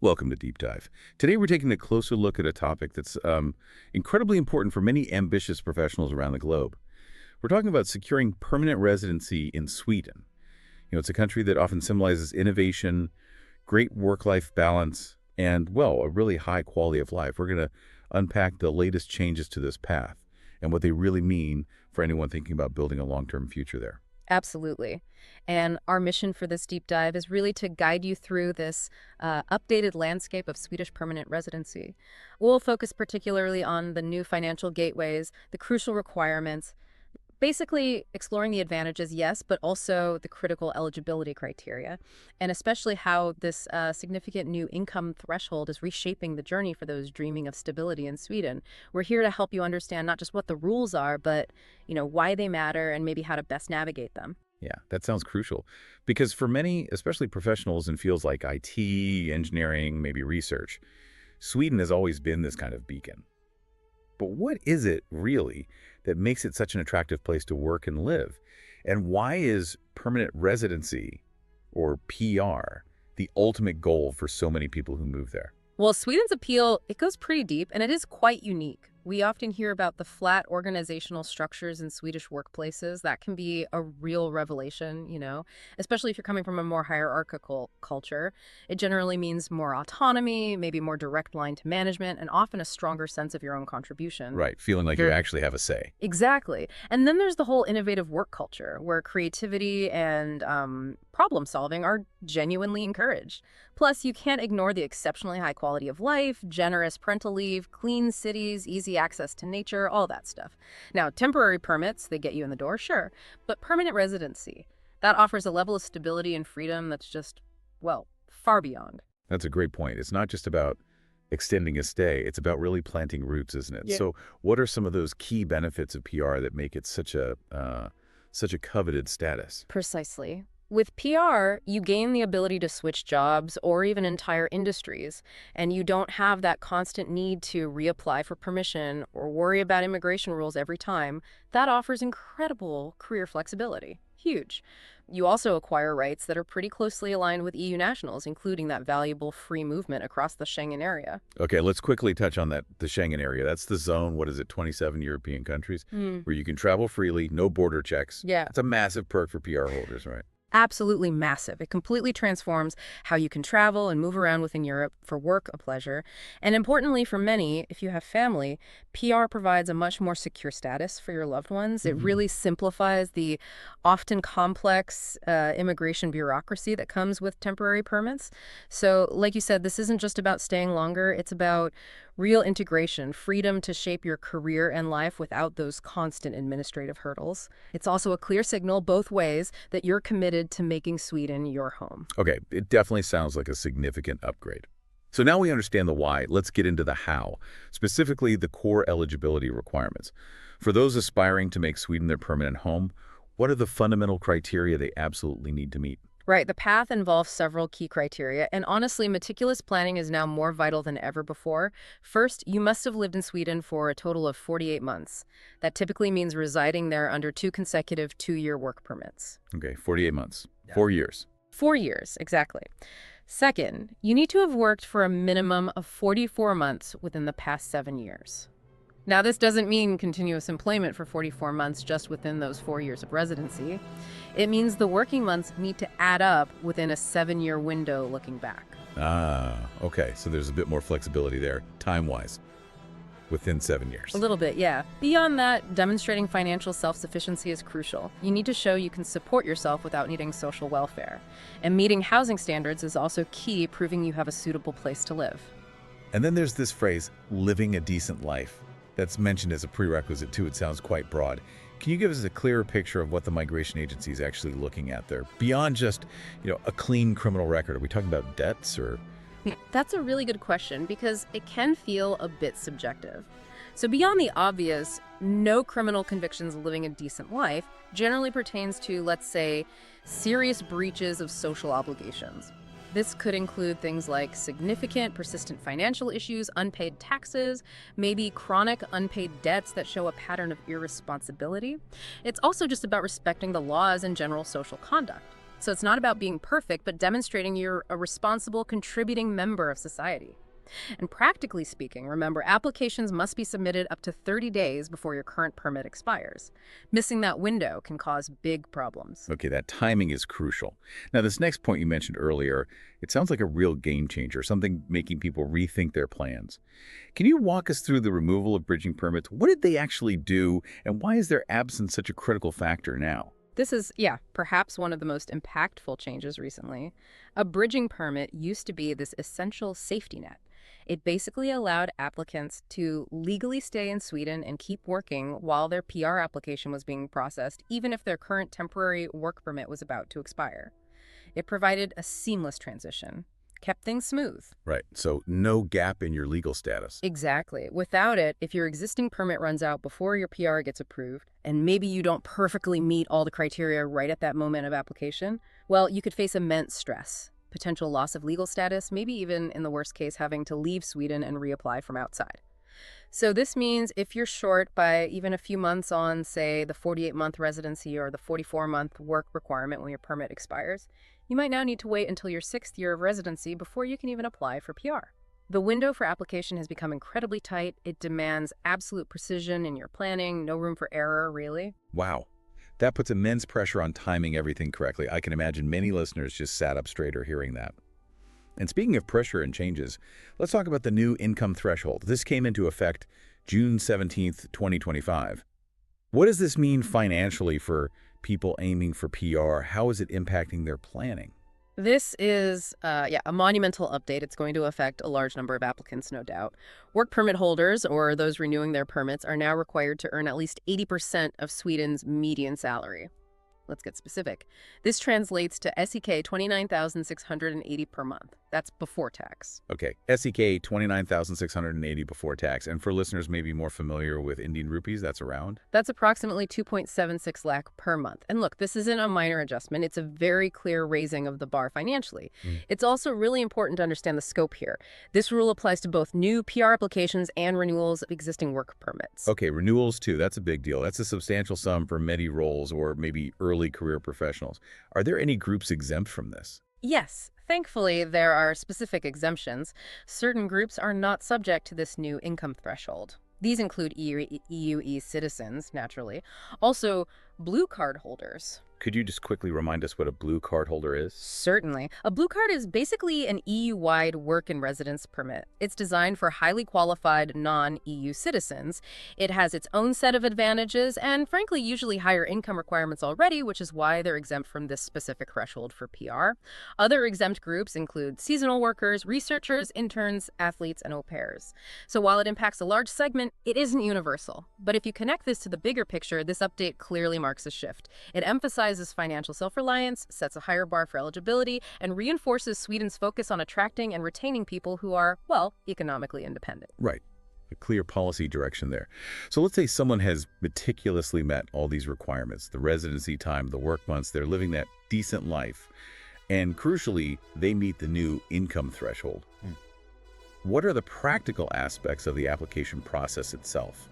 Welcome to Deep Dive. Today we're taking a closer look at a topic that's incredibly important for many ambitious professionals around the globe. We're talking about securing permanent residency in Sweden. It's a country that often symbolizes innovation, great work-life balance, and, well, a really high quality of life. We're going to unpack the latest changes to this path and what they really mean for anyone thinking about building a long-term future there. Absolutely. And our mission for this deep dive is really to guide you through this updated landscape of Swedish permanent residency. We'll focus particularly on the new financial gateways, the crucial requirements, basically exploring the advantages, yes, but also the critical eligibility criteria, and especially how this significant new income threshold is reshaping the journey for those dreaming of stability in Sweden. We're here to help you understand not just what the rules are, but why they matter and maybe how to best navigate them. Yeah, that sounds crucial. Because for many, especially professionals in fields like IT, engineering, maybe research, Sweden has always been this kind of beacon. But what is it really that makes it such an attractive place to work and live? And why is permanent residency, or PR, the ultimate goal for so many people who move there? Well, Sweden's appeal, it goes pretty deep, and it is quite unique. We often hear about the flat organizational structures in Swedish workplaces. That can be a real revelation, especially if you're coming from a more hierarchical culture. It generally means more autonomy, maybe more direct line to management, and often a stronger sense of your own contribution. Right, feeling like you actually have a say. Exactly. And then there's the whole innovative work culture where creativity and problem solving are genuinely encouraged. Plus, you can't ignore the exceptionally high quality of life, generous parental leave, clean cities, easy access to nature, all that stuff. Now, temporary permits, they get you in the door, sure, but permanent residency, that offers a level of stability and freedom that's just, well, far beyond. That's a great point. It's not just about extending a stay. It's about really planting roots, isn't it? Yeah. So what are some of those key benefits of PR that make it such a coveted status? Precisely. With PR, you gain the ability to switch jobs or even entire industries, and you don't have that constant need to reapply for permission or worry about immigration rules every time. That offers incredible career flexibility. Huge. You also acquire rights that are pretty closely aligned with EU nationals, including that valuable free movement across the Schengen area. Okay, let's quickly touch on the Schengen area. That's the zone, 27 European countries, where you can travel freely, no border checks. Yeah. It's a massive perk for PR holders, right? Absolutely massive. It completely transforms how you can travel and move around within Europe for work, a pleasure. And importantly for many, if you have family, PR provides a much more secure status for your loved ones. It really simplifies the often complex immigration bureaucracy that comes with temporary permits. So like you said, this isn't just about staying longer. It's about real integration, freedom to shape your career and life without those constant administrative hurdles. It's also a clear signal both ways that you're committed to making Sweden your home. Okay, it definitely sounds like a significant upgrade. So now we understand the why. Let's get into the how, specifically the core eligibility requirements. For those aspiring to make Sweden their permanent home, what are the fundamental criteria they absolutely need to meet? Right, the path involves several key criteria, and honestly, meticulous planning is now more vital than ever before. First, you must have lived in Sweden for a total of 48 months. That typically means residing there under 2 consecutive 2-year work permits. Okay, 48 months, 4 years. 4 years, exactly. Second, you need to have worked for a minimum of 44 months within the past 7 years. Now, this doesn't mean continuous employment for 44 months just within those 4 years of residency. It means the working months need to add up within a 7-year window looking back. Ah, okay, so there's a bit more flexibility there, time-wise, within 7 years. A little bit, yeah. Beyond that, demonstrating financial self-sufficiency is crucial. You need to show you can support yourself without needing social welfare. And meeting housing standards is also key, proving you have a suitable place to live. And then there's this phrase, living a decent life. That's mentioned as a prerequisite, too. It sounds quite broad. Can you give us a clearer picture of what the migration agency is actually looking at there? Beyond just, a clean criminal record, are we talking about debts or... That's a really good question because it can feel a bit subjective. So beyond the obvious, no criminal convictions living a decent life generally pertains to, let's say, serious breaches of social obligations. This could include things like significant, persistent financial issues, unpaid taxes, maybe chronic unpaid debts that show a pattern of irresponsibility. It's also just about respecting the laws and general social conduct. So it's not about being perfect, but demonstrating you're a responsible, contributing member of society. And practically speaking, remember, applications must be submitted up to 30 days before your current permit expires. Missing that window can cause big problems. Okay, that timing is crucial. Now, this next point you mentioned earlier, it sounds like a real game changer, something making people rethink their plans. Can you walk us through the removal of bridging permits? What did they actually do, and why is their absence such a critical factor now? This is, yeah, perhaps one of the most impactful changes recently. A bridging permit used to be this essential safety net. It basically allowed applicants to legally stay in Sweden and keep working while their PR application was being processed, even if their current temporary work permit was about to expire. It provided a seamless transition, kept things smooth. Right, so no gap in your legal status. Exactly. Without it, if your existing permit runs out before your PR gets approved, and maybe you don't perfectly meet all the criteria right at that moment of application, well, you could face immense stress, potential loss of legal status, maybe even, in the worst case, having to leave Sweden and reapply from outside. So this means if you're short by even a few months on, say, the 48-month residency or the 44-month work requirement when your permit expires, you might now need to wait until your 6th year of residency before you can even apply for PR. The window for application has become incredibly tight. It demands absolute precision in your planning, no room for error, really. Wow. That puts immense pressure on timing everything correctly. I can imagine many listeners just sat up straighter hearing that. And speaking of pressure and changes, let's talk about the new income threshold. This came into effect June 17th, 2025. What does this mean financially for people aiming for PR? How is it impacting their planning? This is, a monumental update. It's going to affect a large number of applicants, no doubt. Work permit holders, or those renewing their permits, are now required to earn at least 80% of Sweden's median salary. Let's get specific. This translates to SEK 29,680 per month. That's before tax. Okay, SEK 29,680 before tax. And for listeners maybe more familiar with Indian rupees, that's around? That's approximately 2.76 lakh per month. And look, this isn't a minor adjustment. It's a very clear raising of the bar financially. It's also really important to understand the scope here. This rule applies to both new PR applications and renewals of existing work permits. Okay, renewals too. That's a big deal. That's a substantial sum for many roles or maybe early career professionals. Are there any groups exempt from this? Yes. Thankfully, there are specific exemptions. Certain groups are not subject to this new income threshold. These include EU citizens, naturally. Also, blue card holders. Could you just quickly remind us what a blue card holder is? Certainly. A blue card is basically an EU-wide work and residence permit. It's designed for highly qualified non-EU citizens. It has its own set of advantages and, frankly, usually higher income requirements already, which is why they're exempt from this specific threshold for PR. Other exempt groups include seasonal workers, researchers, interns, athletes, and au pairs. So while it impacts a large segment, it isn't universal. But if you connect this to the bigger picture, this update clearly marks a shift. It emphasizes financial self-reliance, sets a higher bar for eligibility, and reinforces Sweden's focus on attracting and retaining people who are, well, economically independent. Right. A clear policy direction there. So let's say someone has meticulously met all these requirements, the residency time, the work months, they're living that decent life, and crucially, they meet the new income threshold. What are the practical aspects of the application process itself?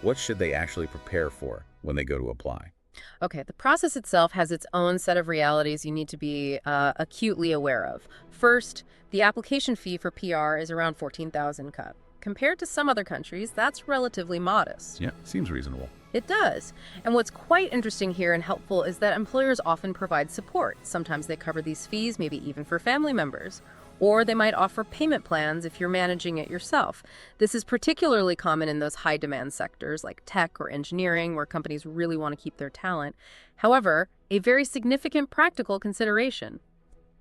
What should they actually prepare for when they go to apply? Okay, the process itself has its own set of realities you need to be acutely aware of. First, the application fee for PR is around 14,000 KUT. Compared to some other countries, that's relatively modest. Yeah, seems reasonable. It does. And what's quite interesting here and helpful is that employers often provide support. Sometimes they cover these fees, maybe even for family members. Or they might offer payment plans if you're managing it yourself. This is particularly common in those high-demand sectors like tech or engineering, where companies really want to keep their talent. However, a very significant practical consideration: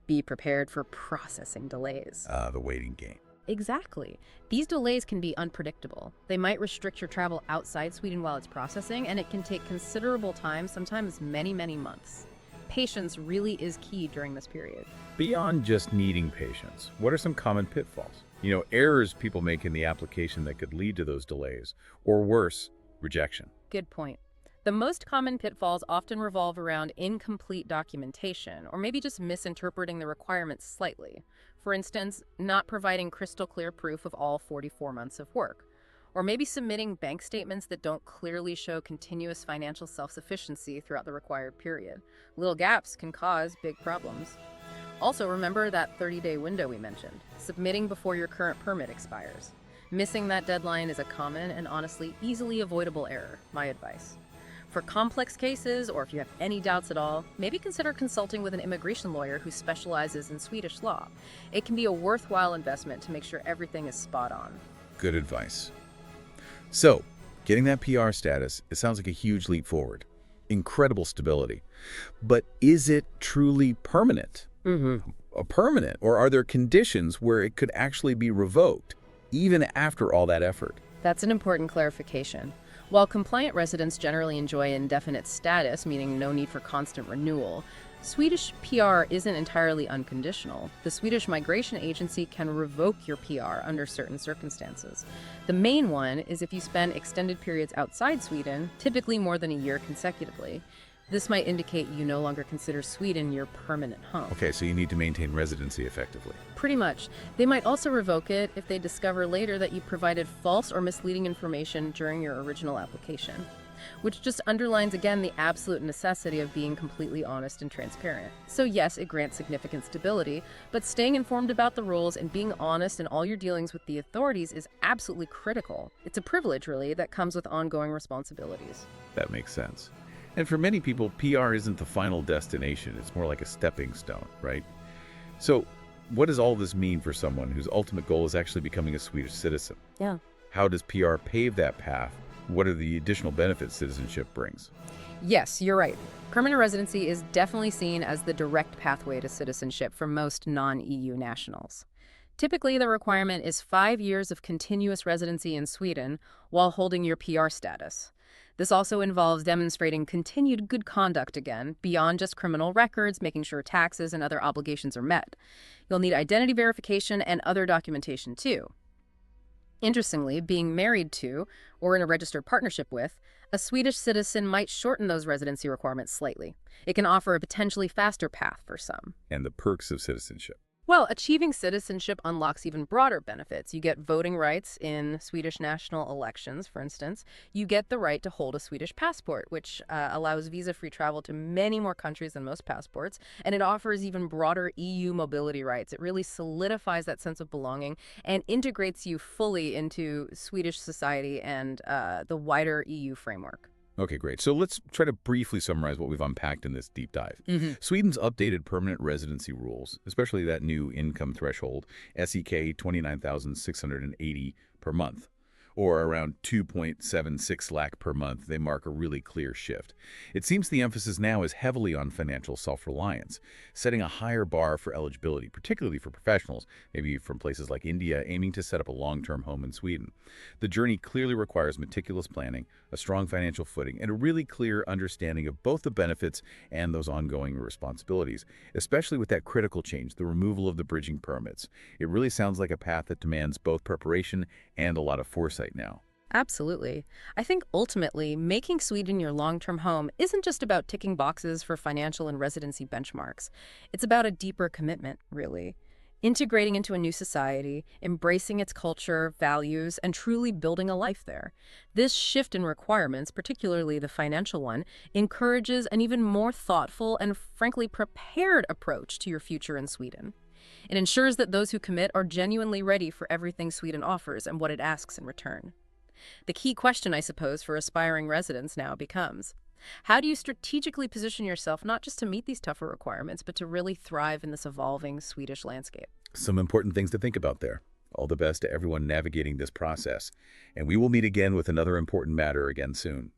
be prepared for processing delays. The waiting game. Exactly. These delays can be unpredictable. They might restrict your travel outside Sweden while it's processing, and it can take considerable time, sometimes many, many months. Patience really is key during this period. Beyond just needing patience, what are some common pitfalls? Errors people make in the application that could lead to those delays, or worse, rejection. Good point. The most common pitfalls often revolve around incomplete documentation, or maybe just misinterpreting the requirements slightly. For instance, not providing crystal clear proof of all 44 months of work, Or maybe submitting bank statements that don't clearly show continuous financial self-sufficiency throughout the required period. Little gaps can cause big problems. Also, remember that 30-day window we mentioned, submitting before your current permit expires. Missing that deadline is a common and honestly easily avoidable error, my advice. For complex cases, or if you have any doubts at all, maybe consider consulting with an immigration lawyer who specializes in Swedish law. It can be a worthwhile investment to make sure everything is spot on. Good advice. So, getting that PR status, it sounds like a huge leap forward. Incredible stability. But is it truly permanent? Permanent? Or are there conditions where it could actually be revoked, even after all that effort? That's an important clarification. While compliant residents generally enjoy indefinite status, meaning no need for constant renewal, Swedish PR isn't entirely unconditional. The Swedish Migration Agency can revoke your PR under certain circumstances. The main one is if you spend extended periods outside Sweden, typically more than a year consecutively. This might indicate you no longer consider Sweden your permanent home. Okay, so you need to maintain residency effectively. Pretty much. They might also revoke it if they discover later that you provided false or misleading information during your original application, which just underlines again the absolute necessity of being completely honest and transparent. So yes, it grants significant stability, but staying informed about the rules and being honest in all your dealings with the authorities is absolutely critical. It's a privilege, really, that comes with ongoing responsibilities. That makes sense. And for many people, PR isn't the final destination. It's more like a stepping stone, right? So what does all this mean for someone whose ultimate goal is actually becoming a Swedish citizen? Yeah. How does PR pave that path? What are the additional benefits citizenship brings? Yes, you're right. Permanent residency is definitely seen as the direct pathway to citizenship for most non-EU nationals. Typically, the requirement is 5 years of continuous residency in Sweden while holding your PR status. This also involves demonstrating continued good conduct again, beyond just criminal records, making sure taxes and other obligations are met. You'll need identity verification and other documentation too. Interestingly, being married to, or in a registered partnership with, a Swedish citizen might shorten those residency requirements slightly. It can offer a potentially faster path for some. And the perks of citizenship. Well, achieving citizenship unlocks even broader benefits. You get voting rights in Swedish national elections, for instance. You get the right to hold a Swedish passport, which allows visa-free travel to many more countries than most passports. And it offers even broader EU mobility rights. It really solidifies that sense of belonging and integrates you fully into Swedish society and the wider EU framework. Okay, great. So let's try to briefly summarize what we've unpacked in this deep dive. Sweden's updated permanent residency rules, especially that new income threshold, SEK 29,680 per month, or around 2.76 lakh per month, they mark a really clear shift. It seems the emphasis now is heavily on financial self-reliance, setting a higher bar for eligibility, particularly for professionals, maybe from places like India, aiming to set up a long-term home in Sweden. The journey clearly requires meticulous planning, a strong financial footing, and a really clear understanding of both the benefits and those ongoing responsibilities, especially with that critical change, the removal of the bridging permits. It really sounds like a path that demands both preparation and a lot of foresight now. Absolutely. I think ultimately, making Sweden your long-term home isn't just about ticking boxes for financial and residency benchmarks. It's about a deeper commitment, really. Integrating into a new society, embracing its culture, values, and truly building a life there. This shift in requirements, particularly the financial one, encourages an even more thoughtful and frankly prepared approach to your future in Sweden. It ensures that those who commit are genuinely ready for everything Sweden offers and what it asks in return. The key question, I suppose, for aspiring residents now becomes, how do you strategically position yourself not just to meet these tougher requirements, but to really thrive in this evolving Swedish landscape? Some important things to think about there. All the best to everyone navigating this process. And we will meet again with another important matter again soon.